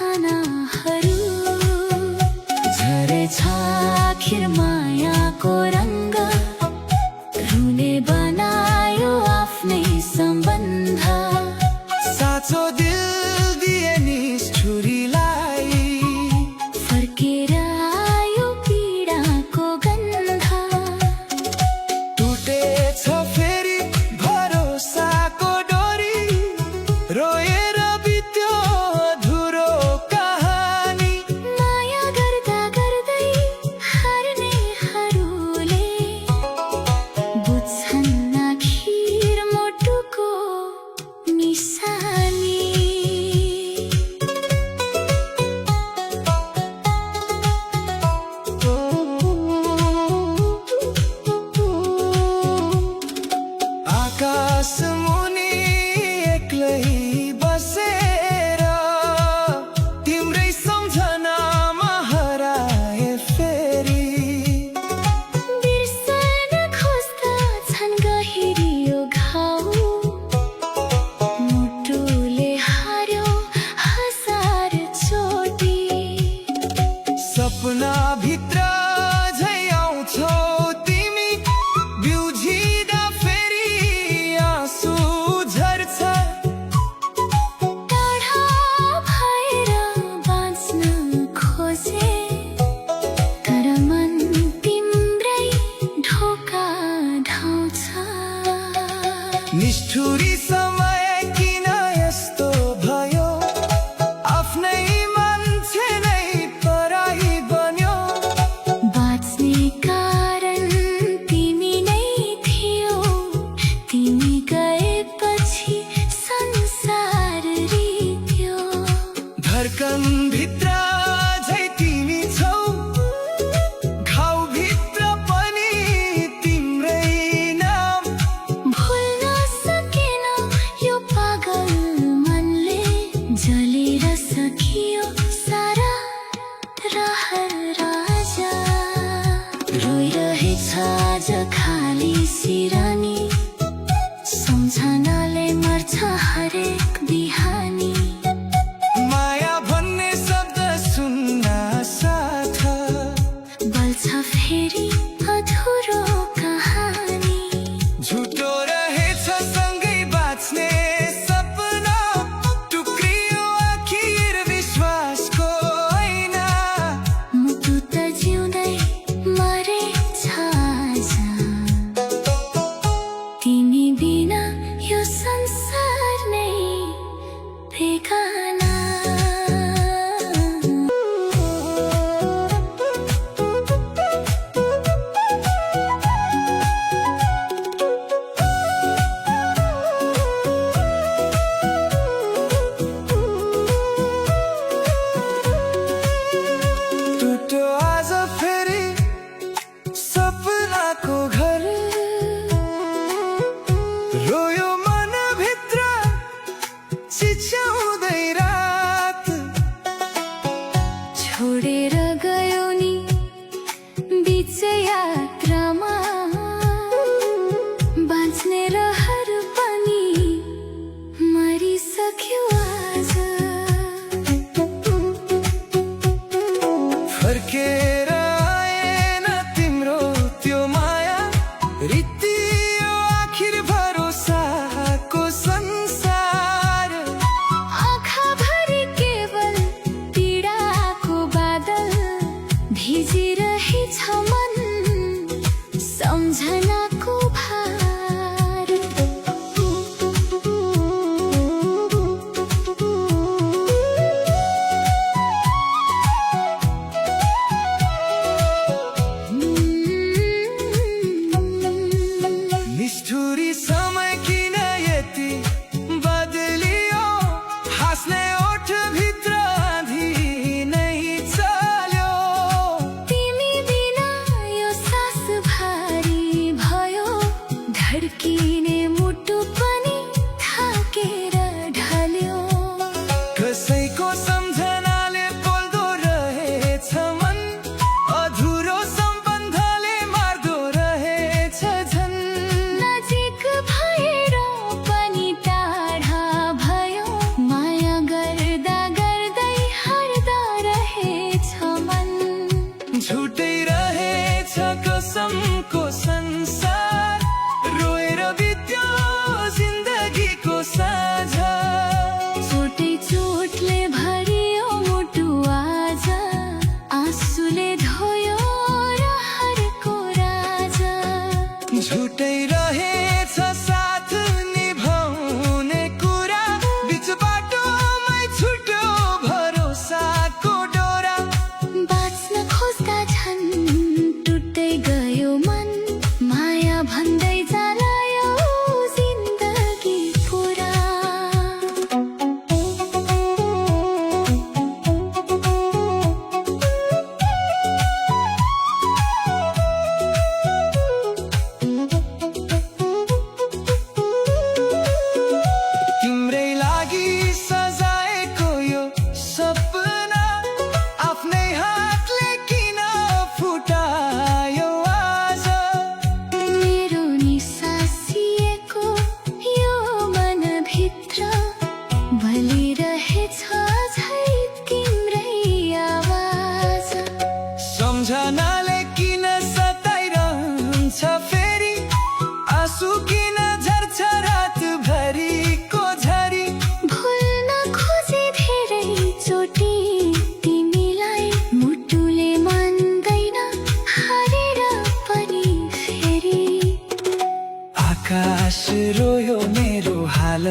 सम्झनाहरू झरेछ आखिर मायाको रङ्ग रुने बनायो आफ्नै सम्बन्ध साँचो दिल दिए निष्ठुरीलाई फर्केर आयो पीडाको गन्ध टुटेछ फेरि भरोसाको डोरी रोएर बित्यो अधुरो कहानी माया गर्दा गर्दै हार्नेहरूले बुझ्छन् आखिर मुटुको निशानी आकाश मुनि एक्लै बसेर तिम्रै सम्झनामा हराए फेरि बिर्सन खोज्दा छन् गहिरियो घाउ मुटुले हार्यो हजार चोटी सपना भित्र झै आउँछौ तिमी बिउझिँदा फेरि आँसु झर्छ टाढा भएर बाँच्न खोजे तर मन तिम्रै ढोका ढाउँछ निष्ठुरी समय किन यस्तो भयो आफ्नै मान्छे नै पराई बन्यो बाँच्ने कारण तिमी नै थियौ तिमी गएपछि संसार रित्यो धड्कन भित्र झै तिमी छौ घाउ भित्र पनि तिम्रै नाम भुल्न सकेन यो पागल मनले जलेर सकियो सारा रहर राजा रोइरहेछ आज खाली सिरानी सम्झनाले मर्छ हरेक बिहानी माया भन्ने शब्द सुन्न साथ बल्छ फेरि अधुरो कहानी झुटो रहेछ सँगै बाँच्ने सपना टुक्रियो आखिर विश्वासको ऐना मुटु त जिउँदै मरेछ आज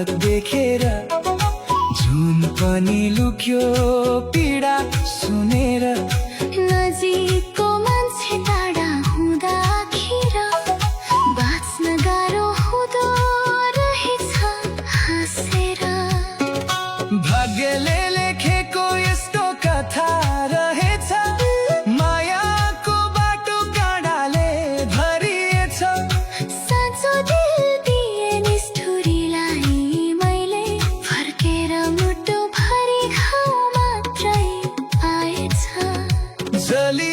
फरक देखेर जुन पनि लुक्यो पीडा सुनेर नजिकको मान्छे टाढा हुँदाखेरि बाँच्न गाह्रो हुँदो रहेछ हाँसेर भाग्यले लेखेको यस्तो कथा रहेछ मायाको बाटो काँडाले भरिएछ साँचो दिल दिए निष्ठुरीलाई मैले फर्केर मुटु भरि घाउ मात्रै आएछ जली